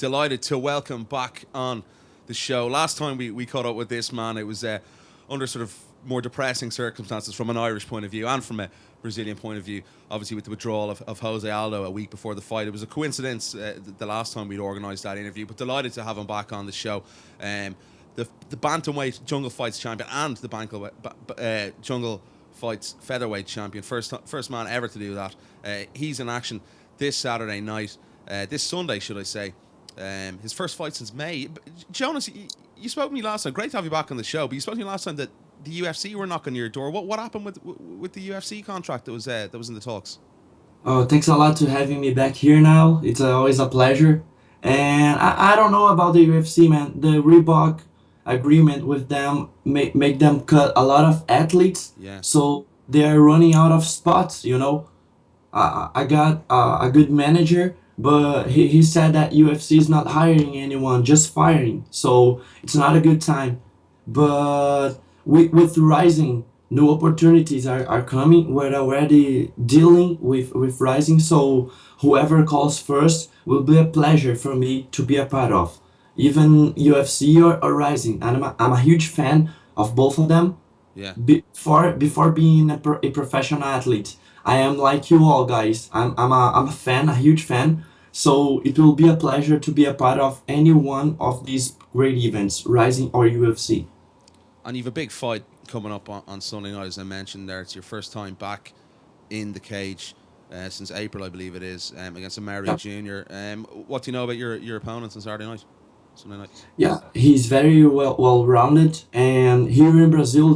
Delighted to welcome back on the show. Last time we caught up with this man, it was under sort of more depressing circumstances from an Irish point of view and from a Brazilian point of view. Obviously, with the withdrawal of Jose Aldo a week before the fight, it was a coincidence the last time we'd organised that interview. But delighted to have him back on the show. The bantamweight jungle fights champion and the jungle fights featherweight champion, first man ever to do that. He's in action this Saturday night, this Sunday, should I say. His first fight since May. Jonas, you spoke to me last time. Great to have you back on the show. But you spoke to me last time that the UFC were knocking your door. What happened with the UFC contract that was in the talks? Oh, thanks a lot to having me back here now. It's always a pleasure. And I don't know about the UFC, man. The Reebok agreement with them make them cut a lot of athletes. Yeah. So they're running out of spots, you know. I got a good manager, but he said that UFC is not hiring anyone, just firing. So it's not a good time. But with Rising, new opportunities are coming. We're already dealing with Rising. So whoever calls first will be a pleasure for me to be a part of. Even UFC or Rising. And I'm a huge fan of both of them. Yeah. Before being a professional athlete, I am like you all guys. I'm a fan, a huge fan. So it will be a pleasure to be a part of any one of these great events, Rising or UFC. And you've a big fight coming up on Sunday night, as I mentioned there. It's your first time back in the cage since April, I believe it is, against Amari Yeah. Jr. What do you know about your opponents on Saturday night, Sunday night? Yeah, he's very well rounded, and here in Brazil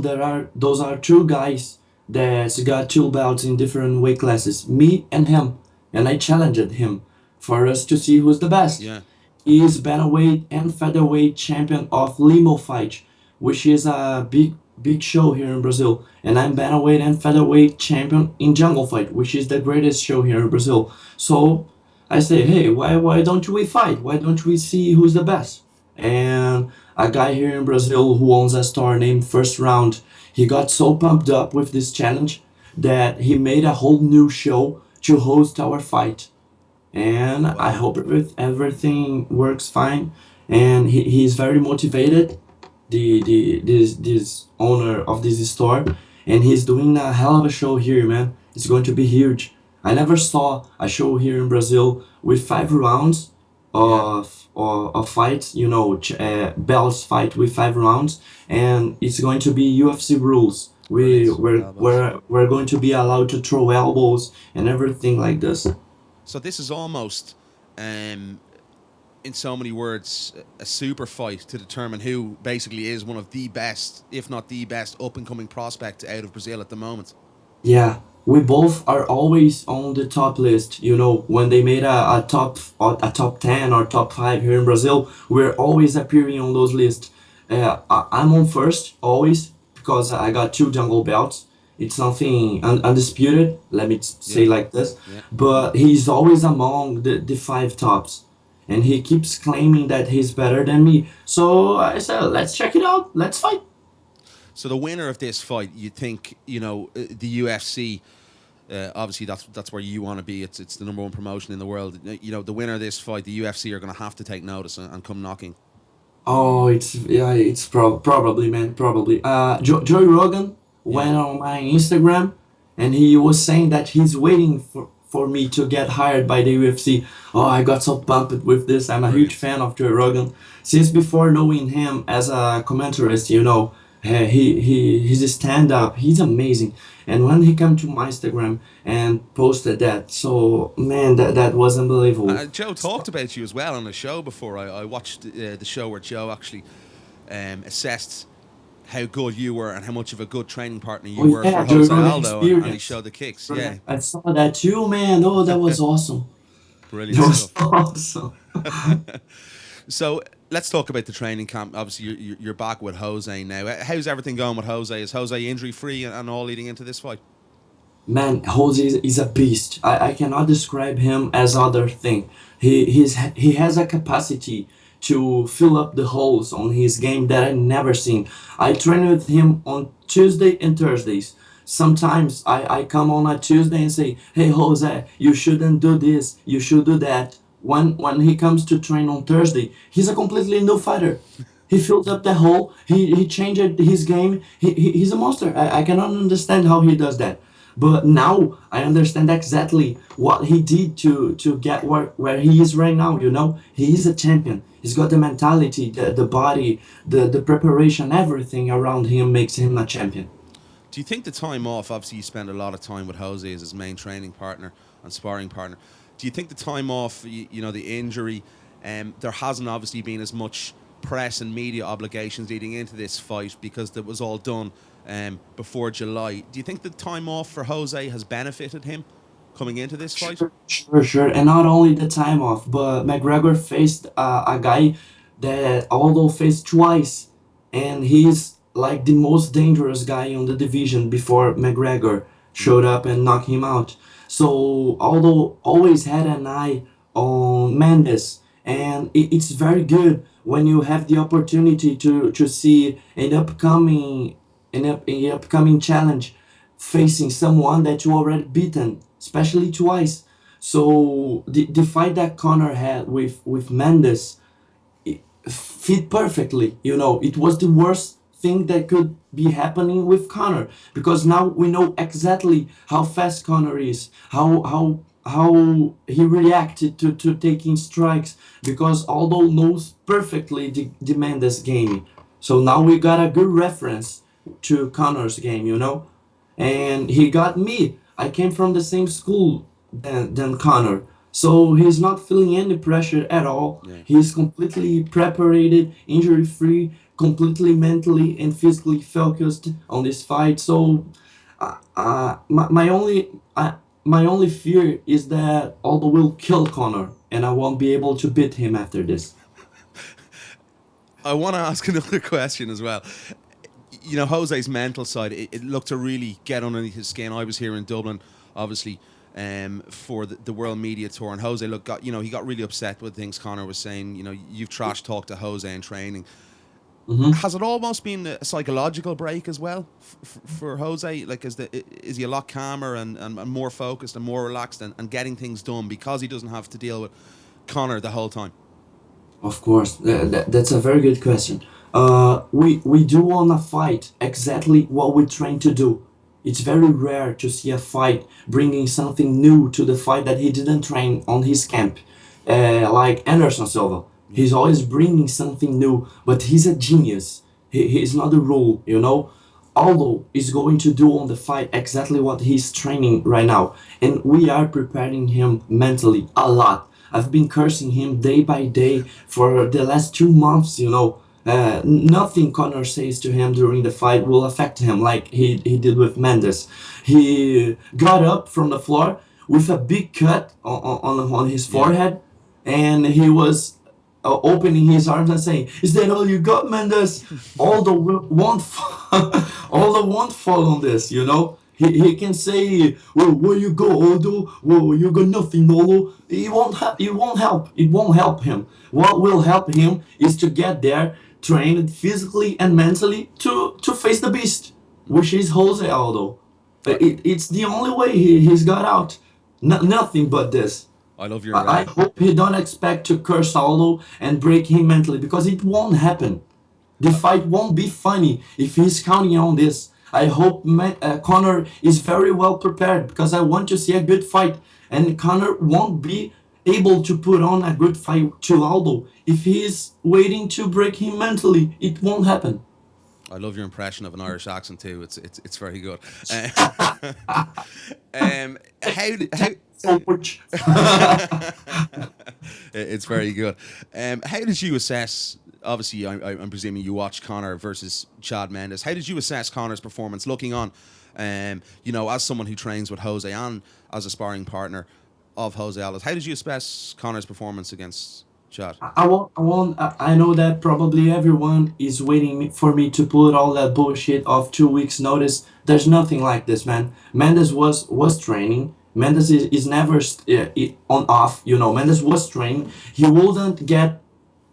those are two guys that got two belts in different weight classes, me and him, and I challenged him for us to see who's the best. Yeah. He is bantamweight and featherweight champion of Limo Fight, which is a big show here in Brazil, and I'm bantamweight and featherweight champion in Jungle Fight, which is the greatest show here in Brazil. So I say, hey, why don't we fight? Why don't we see who's the best? And a guy here in Brazil who owns a store named First Round, he got so pumped up with this challenge that he made a whole new show to host our fight. And I Wow. hope everything works fine. And he's very motivated, this owner of this store, and he's doing a hell of a show here, man. It's going to be huge. I never saw a show here in Brazil with 5 rounds Yeah. of fights, belts fight with 5 rounds, and it's going to be UFC rules. Brilliant. Elbows. We're going to be allowed to throw elbows and everything like this. So this is almost, in so many words, a super fight to determine who basically is one of the best, if not the best, up and coming prospect out of Brazil at the moment. Yeah, we both are always on the top list. You know, when they made a top 10 or top 5 here in Brazil, we're always appearing on those lists. I'm on first always because I got two jungle belts. It's something undisputed. Let me Yeah. say like this. Yeah. But he's always among the five tops, and he keeps claiming that he's better than me. So I said, let's check it out. Let's fight. So the winner of this fight, you think, the UFC. Obviously, that's where you want to be. It's the number one promotion in the world. The winner of this fight, the UFC are going to have to take notice and come knocking. Oh, it's probably, man, probably. Joey Rogan Yeah. went on my Instagram, and he was saying that he's waiting for me to get hired by the UFC. Oh, I got so pumped with this. I'm a huge Brilliant. fan of Joey Rogan since before knowing him as a commentarist. His stand up, he's amazing. And when he came to my Instagram and posted that, so man, that was unbelievable. Joe talked about you as well on the show before. I watched the show where Joe actually assessed how good you were and how much of a good training partner Oh you were yeah, for Joey Jose Rogan Aldo, and he experience. showed the kicks. Yeah, I saw that too, man. Oh, that was awesome. That brilliant was stuff. awesome. So let's talk about the training camp. Obviously, you're back with Jose now. How's everything going with Jose? Is Jose injury free and all leading into this fight? Man, Jose is a beast. I cannot describe him as other thing. He has a capacity to fill up the holes on his game that I never seen. I train with him on Tuesday and Thursdays. Sometimes I come on a Tuesday and say, hey Jose, you shouldn't do this, you should do that. when he comes to train on Thursday, he's a completely new fighter. He fills up the hole. He changed his game. He's a monster. I cannot understand how he does that. But now I understand exactly what he did to get where he is right now. You know, he is a champion. He's got the mentality, the body, the preparation, everything around him makes him a champion. Do you think the time off? Obviously, you spend a lot of time with Jose as his main training partner and sparring partner. Do you think the time off, the injury, there hasn't obviously been as much press and media obligations leading into this fight because that was all done before July. Do you think the time off for Jose has benefited him coming into this fight? Sure. And not only the time off, but McGregor faced a guy that Aldo faced twice, and he's like the most dangerous guy on the division before McGregor showed up and knocked him out. So Aldo always had an eye on Mendes, and it's very good when you have the opportunity to see an upcoming challenge facing someone that you already beaten, especially twice. So the fight that Conor had with Mendes fit perfectly. You know, it was the worst thing that could be happening with Conor because now we know exactly how fast Conor is, how he reacted to taking strikes because Aldo knows perfectly the Mendes game. So now we got a good reference to Conor's game, you know? And he got me. I came from the same school than Connor. So he's not feeling any pressure at all. Yeah. He's completely prepared, injury free, completely mentally and physically focused on this fight. So my only fear is that Aldo will kill Connor and I won't be able to beat him after this. I want to ask another question as well. Jose's mental side, it looked to really get underneath his skin. I was here in Dublin, obviously, for the World Media Tour, and Jose he got really upset with things Conor was saying. You've trash talked to Jose in training. Mhm. Has it almost been a psychological break as well for Jose? Like, is he a lot calmer and more focused and more relaxed and getting things done because he doesn't have to deal with Conor the whole time? Of course, that's a very good question. We do wanna fight exactly what we train to do. It's very rare to see a fight bringing something new to the fight that he didn't train on his camp, like Anderson Silva. Yeah. He's always bringing something new, but he's a genius. He's not the rule, you know. Aldo is going to do on the fight exactly what he's training right now, and we are preparing him mentally a lot. I've been cursing him day by day for the last 2 months, you know. Nothing Connor says to him during the fight will affect him like he did with Mendes. He got up from the floor with a big cut on his Yeah. forehead, and he was opening his arms and saying, "Is that all you got, Mendes?" Aldo won't Aldo won't fall on this, you know. He can say, "Well, where you go, Aldo? Well, you got nothing, Aldo." It won't help. It won't help him. What will help him is to get there, trained physically and mentally to face the beast, which is Jose Aldo. I, It's the only way he's got out. Nothing but this. I love your. I hope he don't expect to curse Aldo and break him mentally because it won't happen. The fight won't be funny if he's counting on this. I hope Conor is very well prepared because I want to see a good fight, and Conor won't be able to put on a good fight to Aldo if he's waiting to break him mentally. It won't happen. I love your impression of an Irish accent too. It's very good. How So much. it's very good. How did you assess? Obviously, I'm presuming you watched Conor versus Chad Mendes. How did you assess Conor's performance, looking on, as someone who trains with Jose and as a sparring partner of Jose Aldo? How did you assess Conor's performance against Chad? I know that probably everyone is waiting for me to put all that bullshit of 2 weeks notice. There's nothing like this, man. Mendes was training. Mendes is never on off. You know, Mendes was training. He wouldn't get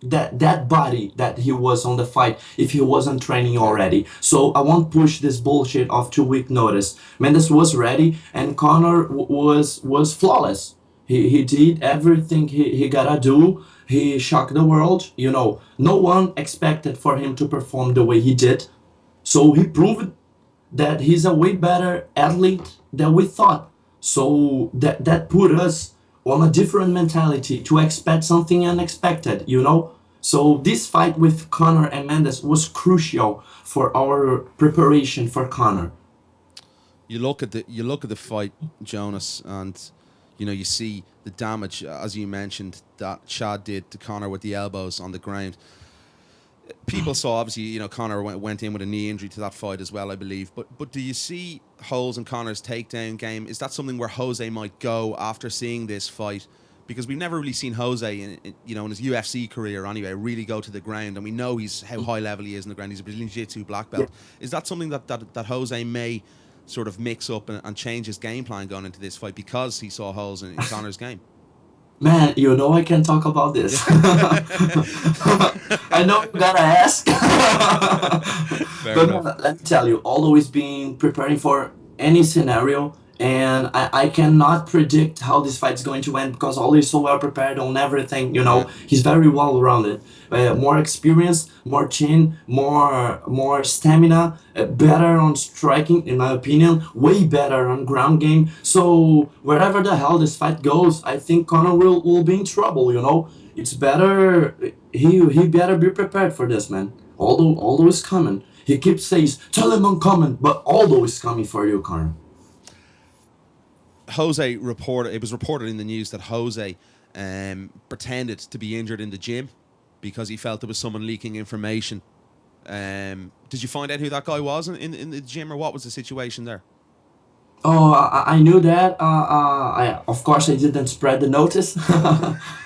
that body that he was on the fight if he wasn't training already. So I won't push this bullshit of 2 week notice. Mendes was ready, and Conor was flawless. He did everything he gotta do. He shocked the world. No one expected for him to perform the way he did. So he proved that he's a way better athlete than we thought. So that put us on a different mentality to expect something unexpected. So this fight with Conor and Mendes was crucial for our preparation for Conor. You look at the fight, Jonas, and you see the damage, as you mentioned, that Chad did to Conor with the elbows on the ground. People saw, obviously, Conor went in with a knee injury to that fight as well, I believe. But do you see holes in Conor's takedown game? Is that something where Jose might go after seeing this fight? Because we've never really seen Jose in his UFC career anyway really go to the ground, and we know how high level he is in the ground. He's a Brazilian Jiu-Jitsu black belt. Is that something that Jose may sort of mix up and change his game plan going into this fight because he saw holes in Conor's game? Man, I can talk about this. I know you gotta ask. Fair But enough. let me tell you, always been preparing for any scenario, and I cannot predict how this fight's going to end because always so well prepared on everything. Yeah. He's very well rounded. More experience, more chin, more stamina, better on striking, in my opinion, way better on ground game. So wherever the hell this fight goes, I think Conor will be in trouble. It's better he better be prepared for this, man. Aldo is coming. He keeps says, tell him I'm coming, but Aldo is coming for you, Conor. It was reported in the news that Jose pretended to be injured in the gym because he felt there was someone leaking information. Did you find out who that guy was in the gym, or what was the situation there? Oh, I knew that. Of course, I didn't spread the notice.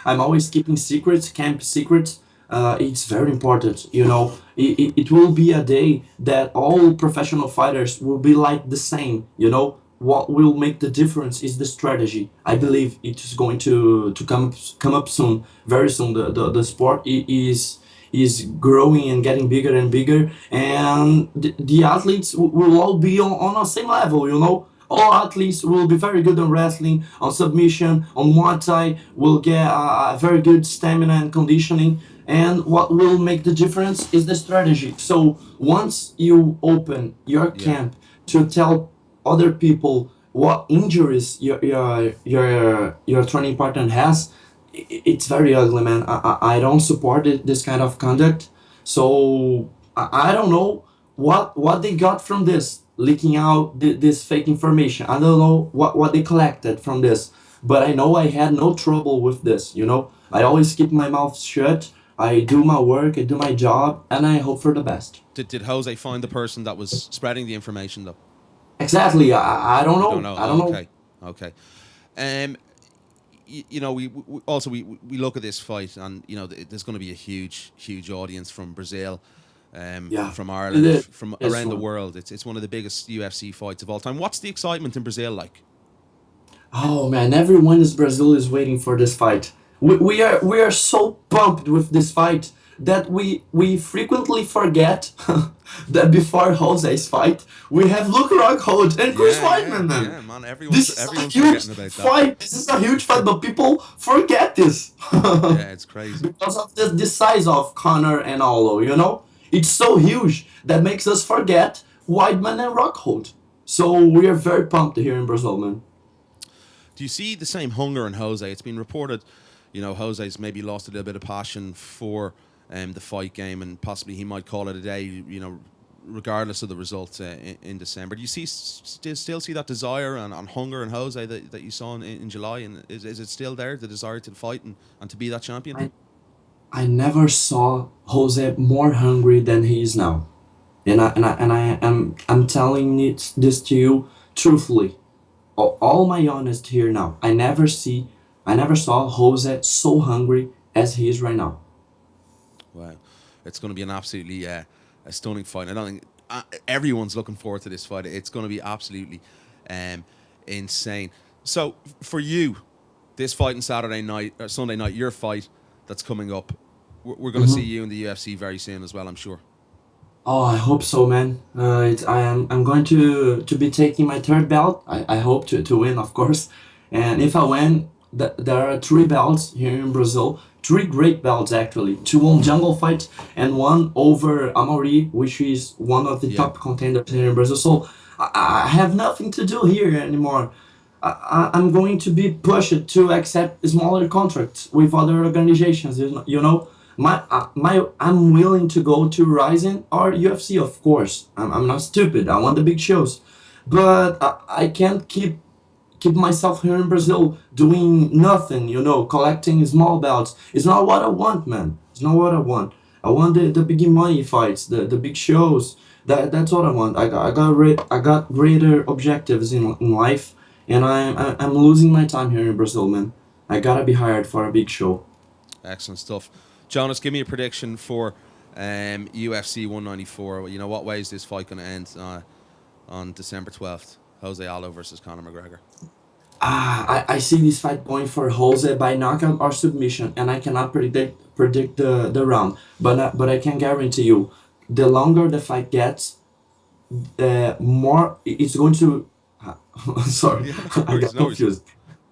I'm always keeping secrets, camp secrets. It's very important. It will be a day that all professional fighters will be like the same. What will make the difference is the strategy. I believe it is going to come up soon, very soon. The sport is growing and getting bigger and bigger, and the athletes will all be on the same level. All athletes will be very good on wrestling, on submission, on Muay Thai, will get a very good stamina and conditioning. And what will make the difference is the strategy. So once you open your Yeah. camp to tell other people what injuries your training partner has, it's very ugly, man. I don't support this kind of conduct. So I don't know what they got from this leaking out this fake information. I don't know what they collected from this, but I know I had no trouble with this. I always keep my mouth shut. I do my work, I do my job, and I hope for the best. Did Jose find the person that was spreading the information though? Exactly. I don't You don't know. know. I Oh, don't know. okay, okay. Um, we also we look at this fight, and there's going to be a huge audience from Brazil, Yeah, from it Ireland, is. from This around the one. world. It's one of the biggest UFC fights of all time. What's the excitement in Brazil like? Oh man, everyone in Brazil is waiting for this fight. We are so pumped with this fight that we frequently forget that before Jose's fight we have Luke Rockhold and Chris Yeah, yeah, Weidman, man. yeah, man. This Everyone's is a everyone's huge forgetting about that. fight. This is a huge fight, but people forget this Yeah, it's crazy. because of the size of Conor and Aldo. It's so huge that makes us forget Weidman and Rockhold. So we are very pumped here in Brazil, man. Do you see the same hunger in Jose? It's been reported, Jose's maybe lost a little bit of passion for the fight game, and possibly he might call it a day, regardless of the results in December. Do you still see that desire and hunger in Jose that you saw in July? And is it still there, the desire to fight and to be that champion? I I never saw Jose more hungry than he is now. And I'm telling this to you truthfully. All my honest here now. I never saw Jose so hungry as he is right now. Wow, it's going to be an absolutely a stunning fight. I don't think everyone's looking forward to this fight. It's going to be absolutely um, insane. So for you, this fight on Saturday night or Sunday night, your fight that's coming up, we're going to see Mhm. you in the UFC very soon as well, I'm sure. Oh, I hope so, man. I'm going to be taking my third belt. I hope to win, of course. And if I win, there are three belts here in Brazil, three great belts actually, two on jungle fights and one over Amaury, which is one of the Yeah. top contenders here in Brazil. So I have nothing to do here anymore. I'm going to be pushed to accept smaller contracts with other organizations. You know, I'm willing to go to Ryzen or UFC, of course. I'm not stupid. I want the big shows, but I can't keep myself here in Brazil doing nothing, collecting small belts. It's not what I want, man. It's not what I want. I want the big money fights, the big shows. That's what I want. I got greater objectives in life, and I'm losing my time here in Brazil, man. I gotta be hired for a big show. Excellent stuff. Jonas, give me a prediction for UFC 194. You know, what way is this fight going to end on December 12th? Jose Aldo versus Conor McGregor. I see this fight going for Jose by knockout or submission, and I cannot predict the round. But I can guarantee you, the longer the fight gets, more it's going to. Sorry, Yeah, no I worries, got no worries. confused.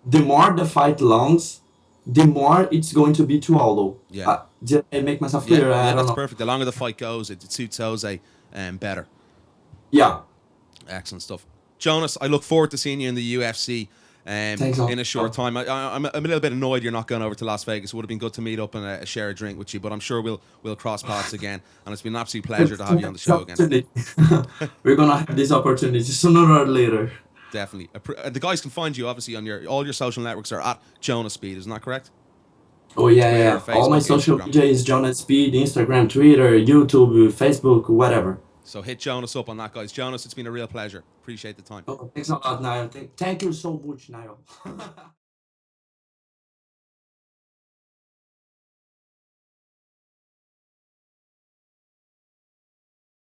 The more the fight longs, the more it's going to be to Aldo. Yeah, Did I make myself yeah, clear? I yeah. don't That's know. perfect. The longer the fight goes, it suits Jose better. Yeah, Excellent stuff. Jonas, I look forward to seeing you in the UFC thanks a in a short lot. time. I'm a little bit annoyed you're not going over to Las Vegas. It would have been good to meet up and share a drink with you, but I'm sure we'll cross paths again. And it's been an absolute pleasure to have you on the This show again. opportunity. We're gonna have this opportunity sooner or later. Definitely. The guys can find you obviously on all your social networks are at Jonas Speed. Isn't that correct? Oh yeah, yeah, Twitter, yeah. All my Facebook, social Instagram. media is Jonas Speed, Instagram, Twitter, YouTube, Facebook, whatever. So hit Jonas up on that, guys. Jonas, it's been a real pleasure. Appreciate the time. Oh, thanks a lot, Niall. Thank you so much, Niall.